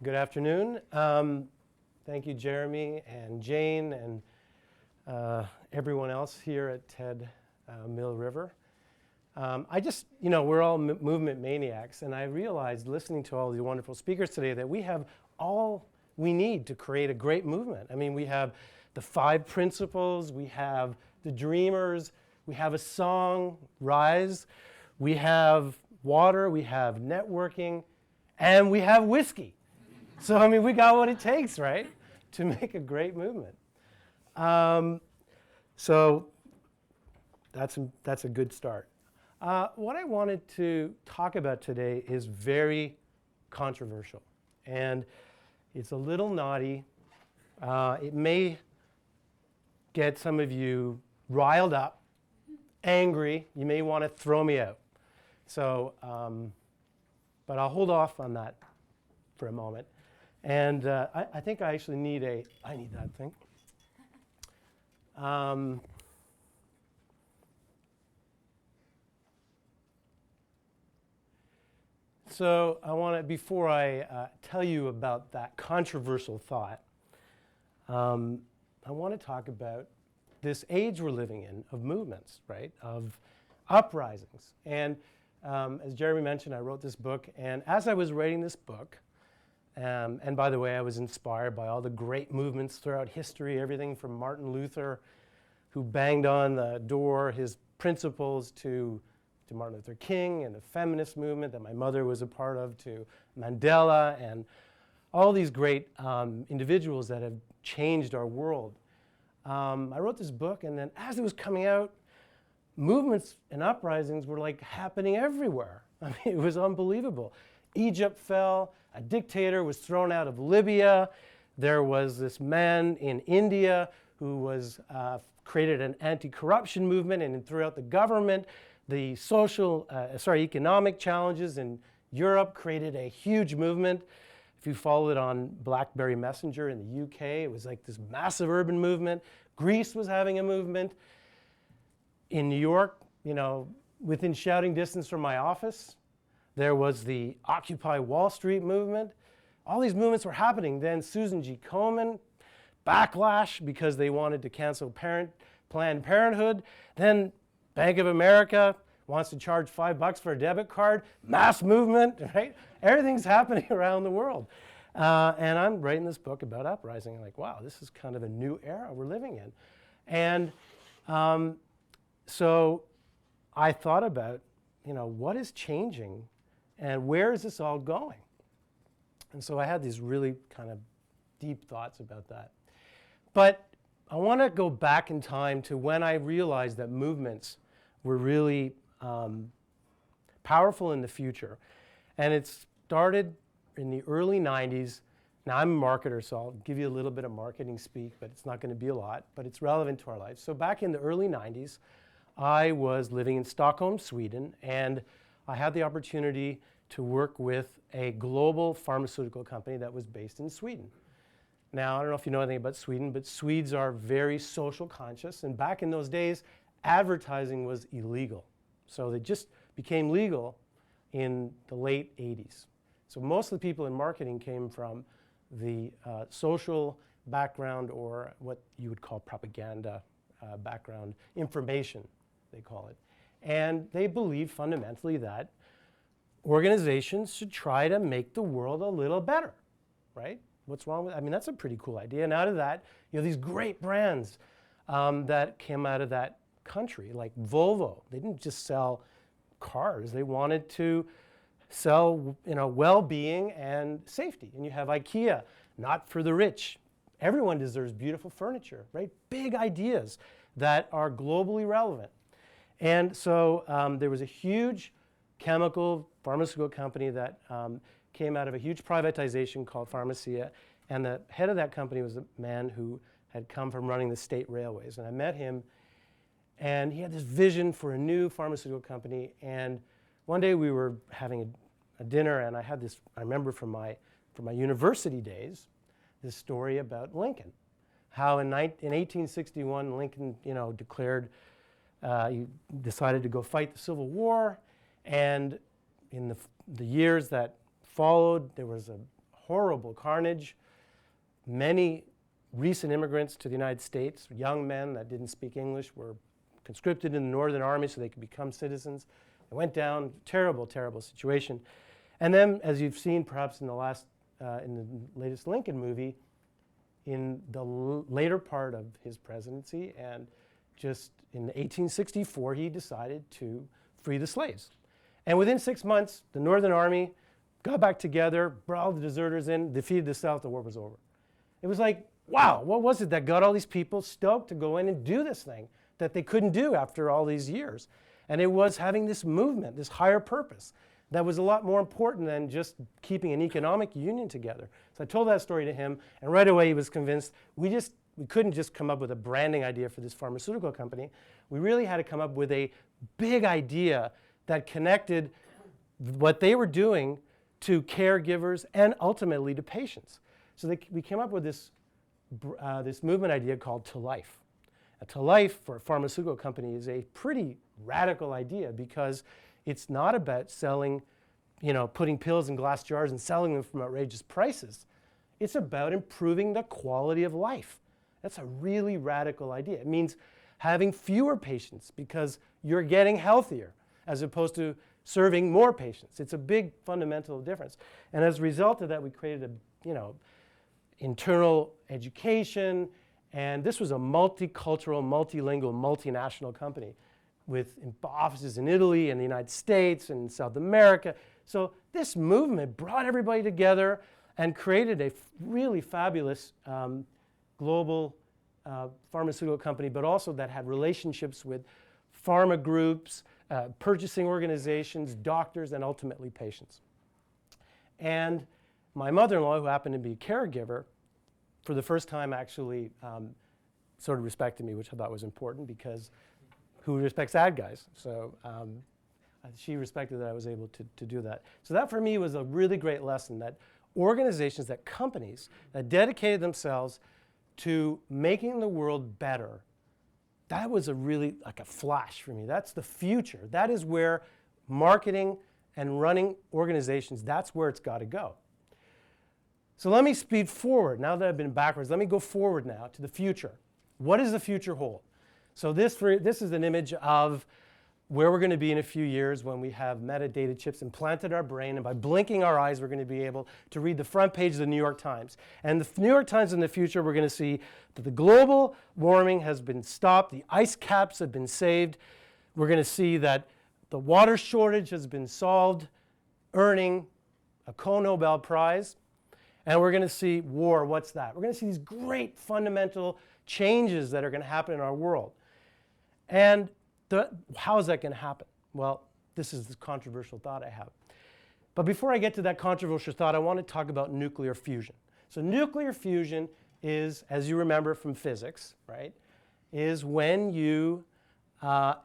Good afternoon. Thank you, Jeremy and Jane and everyone else here at TEDxMillRiver. We're all movement maniacs, and I realized listening to all these wonderful speakers today that we have all we need to create a great movement. I mean, we have the 5 principles, we have the dreamers, we have a song, Rise, we have water, we have networking, and we have whiskey. So, I mean, we got what it takes, right, to make a great movement. So that's a good start. What I wanted to talk about today is very controversial, and it's a little naughty. It may get some of you riled up, angry. You may want to throw me out. So, but I'll hold off on that for a moment. And I think I actually need I need that thing. So I want to, before I tell you about that controversial thought, I want to talk about this age we're living in of movements, right, of uprisings. And as Jeremy mentioned, I wrote this book, and as I was writing this book, and by the way, I was inspired by all the great movements throughout history, everything from Martin Luther, who banged on the door his principles, to Martin Luther King and the feminist movement that my mother was a part of, to Mandela, and all these great individuals that have changed our world. I wrote this book, and then as it was coming out, movements and uprisings were like happening everywhere. I mean, it was unbelievable. Egypt fell, a dictator was thrown out of Libya. There was this man in India who was created an anti-corruption movement, and throughout the government, the economic challenges in Europe created a huge movement. If you follow it on BlackBerry Messenger in the UK, it was like this massive urban movement. Greece was having a movement. In New York, within shouting distance from my office, there was the Occupy Wall Street movement. All these movements were happening. Then Susan G. Komen, backlash because they wanted to cancel Planned Parenthood. Then Bank of America wants to charge $5 for a debit card. Mass movement, right? Everything's happening around the world. And I'm writing this book about uprising. I'm like, wow, this is kind of a new era we're living in. And so I thought about, what is changing and where is this all going? And so I had these really kind of deep thoughts about that. But I want to go back in time to when I realized that movements were really powerful in the future. And it started in the early 90s. Now, I'm a marketer, so I'll give you a little bit of marketing speak, but it's not going to be a lot, but it's relevant to our lives. So back in the early 90s, I was living in Stockholm, Sweden, and I had the opportunity to work with a global pharmaceutical company that was based in Sweden. Now, I don't know if you know anything about Sweden, but Swedes are very social conscious, and back in those days, advertising was illegal. So they just became legal in the late 80s. So most of the people in marketing came from the social background, or what you would call propaganda background, information, they call it. And they believe fundamentally that organizations should try to make the world a little better, right? What's wrong with, that's a pretty cool idea. And out of that, these great brands that came out of that country, like Volvo. They didn't just sell cars. They wanted to sell, well-being and safety. And you have IKEA, not for the rich. Everyone deserves beautiful furniture, right? Big ideas that are globally relevant. And so there was a huge pharmaceutical company that came out of a huge privatization called Pharmacia. And the head of that company was a man who had come from running the state railways. And I met him, and he had this vision for a new pharmaceutical company. And one day we were having a dinner, and I had this, I remember from my university days, this story about Lincoln. How in 1861, Lincoln, declared, he decided to go fight the Civil War. And in the years that followed, there was a horrible carnage. Many recent immigrants to the United States, young men that didn't speak English, were conscripted in the Northern Army so they could become citizens. They went down, terrible, terrible situation. And then, as you've seen perhaps in the latest Lincoln movie, in the later part of his presidency, and just in 1864, he decided to free the slaves. And within 6 months, the Northern Army got back together, brought all the deserters in, defeated the South, the war was over. It was like, wow, what was it that got all these people stoked to go in and do this thing that they couldn't do after all these years? And it was having this movement, this higher purpose, that was a lot more important than just keeping an economic union together. So I told that story to him, and right away he was convinced we couldn't just come up with a branding idea for this pharmaceutical company. We really had to come up with a big idea that connected what they were doing to caregivers and ultimately to patients. So we came up with this movement idea called To Life. To Life for a pharmaceutical company is a pretty radical idea because it's not about selling, putting pills in glass jars and selling them from outrageous prices. It's about improving the quality of life. That's a really radical idea. It means having fewer patients because you're getting healthier as opposed to serving more patients. It's a big fundamental difference. And as a result of that, we created internal education, and this was a multicultural, multilingual, multinational company with offices in Italy and the United States and South America. So this movement brought everybody together and created a really fabulous global pharmaceutical company, but also that had relationships with pharma groups, purchasing organizations, doctors, and ultimately patients. And my mother-in-law, who happened to be a caregiver, for the first time actually sort of respected me, which I thought was important because who respects ad guys? So she respected that I was able to do that. So that for me was a really great lesson that organizations, that companies that dedicated themselves to making the world better, that was a really like a flash for me. That's the future. That is where marketing and running organizations, that's where it's got to go. So let me speed forward. Now that I've been backwards, let me go forward now to the future. What does the future hold? So this is an image of where we're going to be in a few years when we have metadata chips implanted in our brain, and by blinking our eyes, we're going to be able to read the front page of the New York Times. And the New York Times in the future, we're going to see that the global warming has been stopped, the ice caps have been saved. We're going to see that the water shortage has been solved, earning a co-Nobel Prize. And we're going to see war. What's that? We're going to see these great fundamental changes that are going to happen in our world. And how is that going to happen? Well, this is the controversial thought I have. But before I get to that controversial thought, I want to talk about nuclear fusion. So nuclear fusion is, as you remember from physics, right, is when you all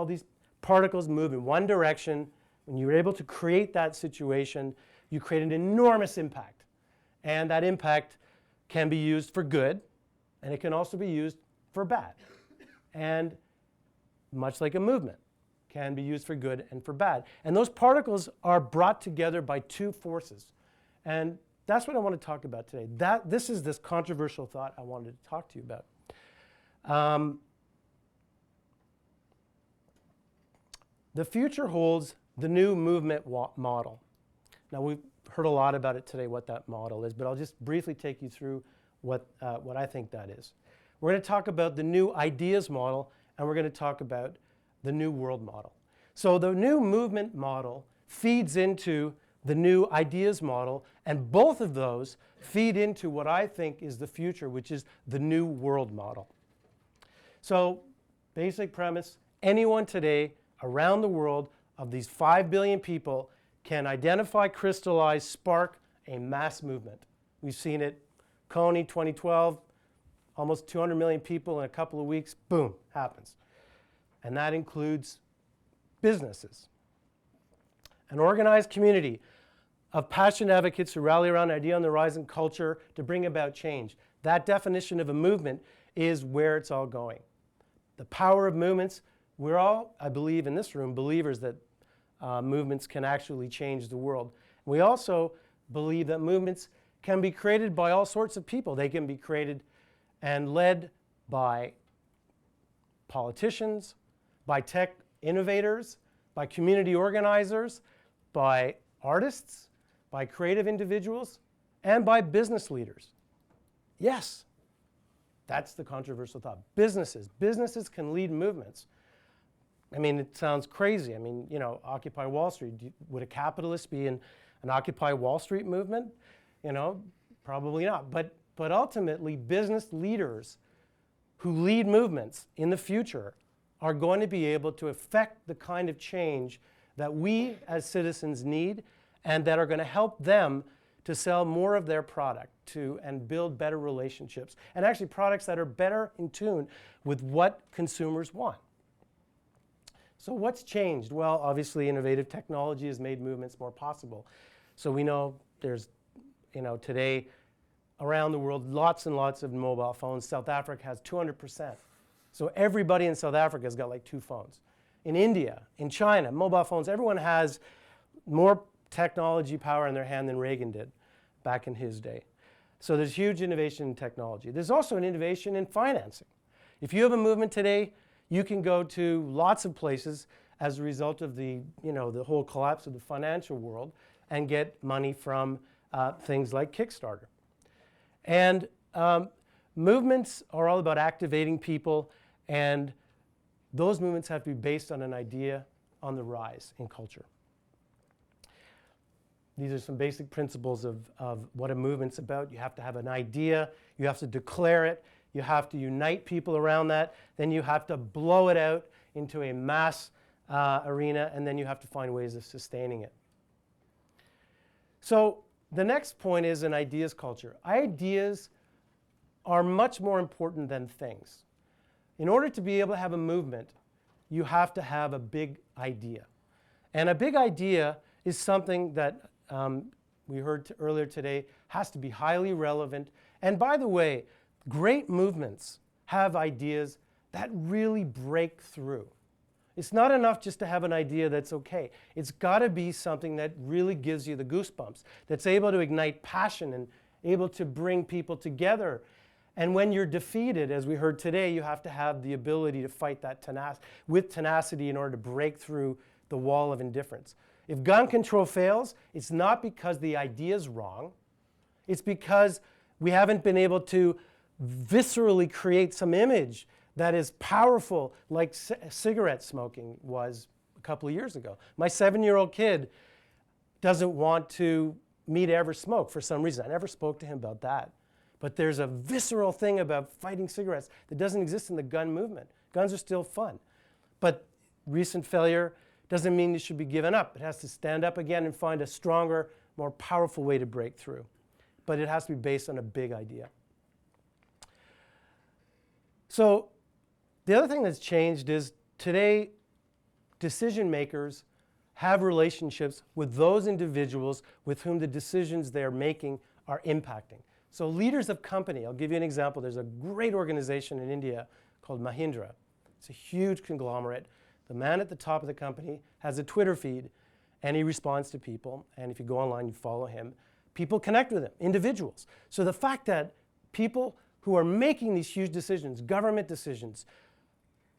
these particles move in one direction, when you're able to create that situation, you create an enormous impact. And that impact can be used for good, and it can also be used for bad. And much like a movement, can be used for good and for bad. And those particles are brought together by two forces. And that's what I want to talk about today. This is this controversial thought I wanted to talk to you about. The future holds the new movement model. Now, we've heard a lot about it today, what that model is, but I'll just briefly take you through what I think that is. We're going to talk about the new ideas model, and we're going to talk about the new world model. So the new movement model feeds into the new ideas model, and both of those feed into what I think is the future, which is the new world model. So basic premise, anyone today around the world of these 5 billion people can identify, crystallize, spark a mass movement. We've seen it, Coney 2012, almost 200 million people in a couple of weeks, boom, happens. And that includes businesses. An organized community of passionate advocates who rally around an idea on the horizon culture to bring about change. That definition of a movement is where it's all going. The power of movements, we're all, I believe in this room, believers that movements can actually change the world. We also believe that movements can be created by all sorts of people. They can be created and led by politicians, by tech innovators, by community organizers, by artists, by creative individuals, and by business leaders. Yes, that's the controversial thought. Businesses can lead movements. I mean, it sounds crazy. I mean, you know, Occupy Wall Street. Would a capitalist be in an Occupy Wall Street movement? You know, probably not. But ultimately, business leaders who lead movements in the future are going to be able to affect the kind of change that we as citizens need, and that are going to help them to sell more of their product and build better relationships, and actually products that are better in tune with what consumers want. So what's changed? Well, obviously innovative technology has made movements more possible. So we know there's, you know, today around the world, lots and lots of mobile phones. South Africa has 200%. So everybody in South Africa has got like 2 phones. In India, in China, mobile phones, everyone has more technology power in their hand than Reagan did back in his day. So there's huge innovation in technology. There's also an innovation in financing. If you have a movement today, you can go to lots of places as a result of the, you know, the whole collapse of the financial world and get money from things like Kickstarter. And movements are all about activating people, and those movements have to be based on an idea on the rise in culture. These are some basic principles of what a movement's about. You have to have an idea, you have to declare it, you have to unite people around that, then you have to blow it out into a mass arena, and then you have to find ways of sustaining it. So the next point is an ideas culture. Ideas are much more important than things. In order to be able to have a movement, you have to have a big idea. And a big idea is something that we heard earlier today has to be highly relevant. And by the way, great movements have ideas that really break through. It's not enough just to have an idea that's okay. It's got to be something that really gives you the goosebumps, that's able to ignite passion and able to bring people together. And when you're defeated, as we heard today, you have to have the ability to fight that with tenacity in order to break through the wall of indifference. If gun control fails, it's not because the idea is wrong. It's because we haven't been able to viscerally create some image that is powerful, like cigarette smoking was a couple of years ago. My 7-year-old kid doesn't want me to ever smoke for some reason. I never spoke to him about that. But there's a visceral thing about fighting cigarettes that doesn't exist in the gun movement. Guns are still fun. But recent failure doesn't mean it should be given up. It has to stand up again and find a stronger, more powerful way to break through. But it has to be based on a big idea. So the other thing that's changed is today, decision makers have relationships with those individuals with whom the decisions they're making are impacting. So leaders of company, I'll give you an example. There's a great organization in India called Mahindra. It's a huge conglomerate. The man at the top of the company has a Twitter feed, and he responds to people. And if you go online, you follow him. People connect with him, individuals. So the fact that people who are making these huge decisions, government decisions,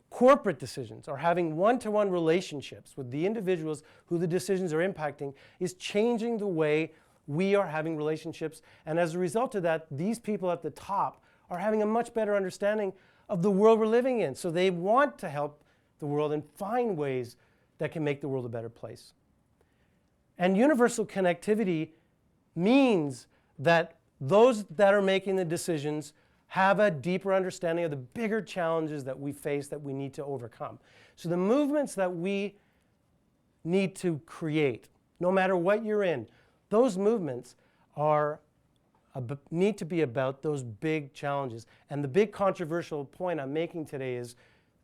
corporate decisions, are having one-to-one relationships with the individuals who the decisions are impacting is changing the way we are having relationships. And as a result of that, these people at the top are having a much better understanding of the world we're living in. So they want to help the world and find ways that can make the world a better place. And universal connectivity means that those that are making the decisions have a deeper understanding of the bigger challenges that we face that we need to overcome. So the movements that we need to create, no matter what you're in, those movements need to be about those big challenges. And the big controversial point I'm making today is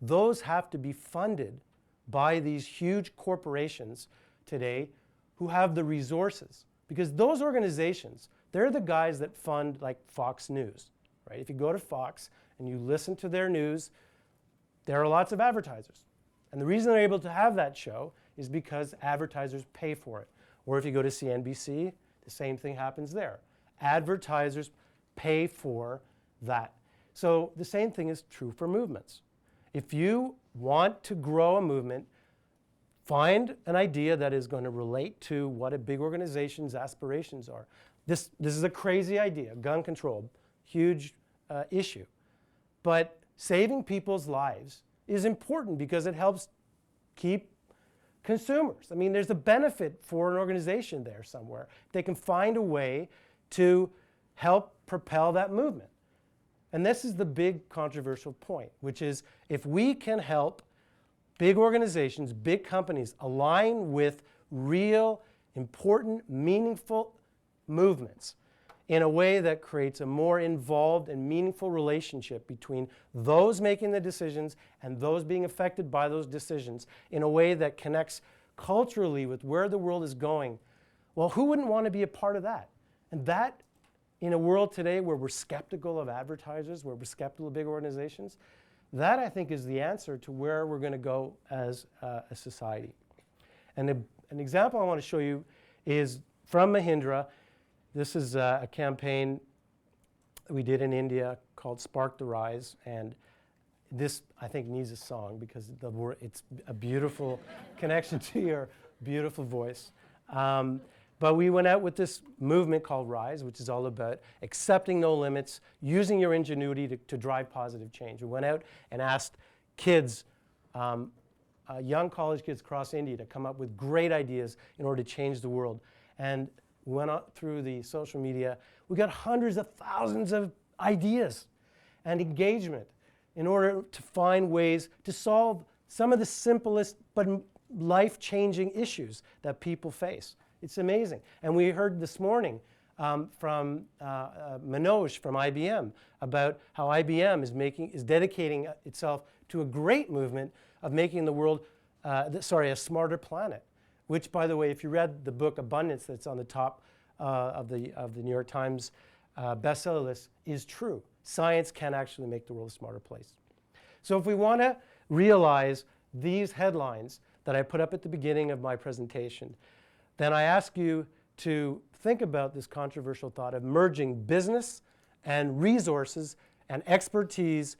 those have to be funded by these huge corporations today who have the resources. Because those organizations, they're the guys that fund like Fox News, right? If you go to Fox and you listen to their news, there are lots of advertisers. And the reason they're able to have that show is because advertisers pay for it. Or if you go to CNBC, The same thing happens there. Advertisers pay for that. So the same thing is true for movements. If you want to grow a movement, find an idea that is going to relate to what a big organization's aspirations are. This is a crazy idea, gun control, huge issue. But saving people's lives is important because it helps keep consumers. I mean, there's a benefit for an organization there somewhere. They can find a way to help propel that movement. And this is the big controversial point, which is if we can help big organizations, big companies align with real, important, meaningful movements in a way that creates a more involved and meaningful relationship between those making the decisions and those being affected by those decisions in a way that connects culturally with where the world is going, well, who wouldn't want to be a part of that? And that, in a world today where we're skeptical of advertisers, where we're skeptical of big organizations, that, I think, is the answer to where we're going to go as a society. And an example I want to show you is from Mahindra. This is a campaign we did in India called Spark the Rise. And this, I think, needs a song because it's a beautiful connection to your beautiful voice. But we went out with this movement called Rise, which is all about accepting no limits, using your ingenuity to drive positive change. We went out and asked kids, young college kids across India, to come up with great ideas in order to change the world. And we went out through the social media. We got hundreds of thousands of ideas and engagement in order to find ways to solve some of the simplest but life-changing issues that people face. It's amazing. And we heard this morning from Manoj from IBM about how IBM is dedicating itself to a great movement of making the world, a smarter planet. Which, by the way, if you read the book Abundance that's on the top of the New York Times bestseller list, is true. Science can actually make the world a smarter place. So if we want to realize these headlines that I put up at the beginning of my presentation, then I ask you to think about this controversial thought of merging business and resources and expertise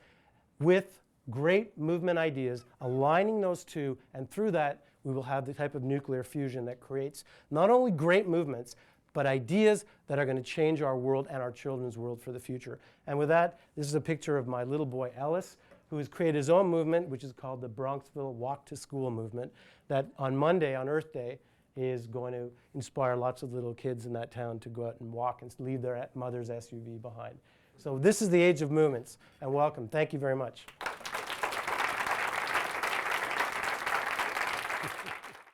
with great movement ideas, aligning those two, and through that, we will have the type of nuclear fusion that creates not only great movements, but ideas that are going to change our world and our children's world for the future. And with that, this is a picture of my little boy Ellis, who has created his own movement, which is called the Bronxville Walk to School movement, that on Monday, on Earth Day, is going to inspire lots of little kids in that town to go out and walk and leave their mother's SUV behind. So this is the age of movements, and welcome. Thank you very much.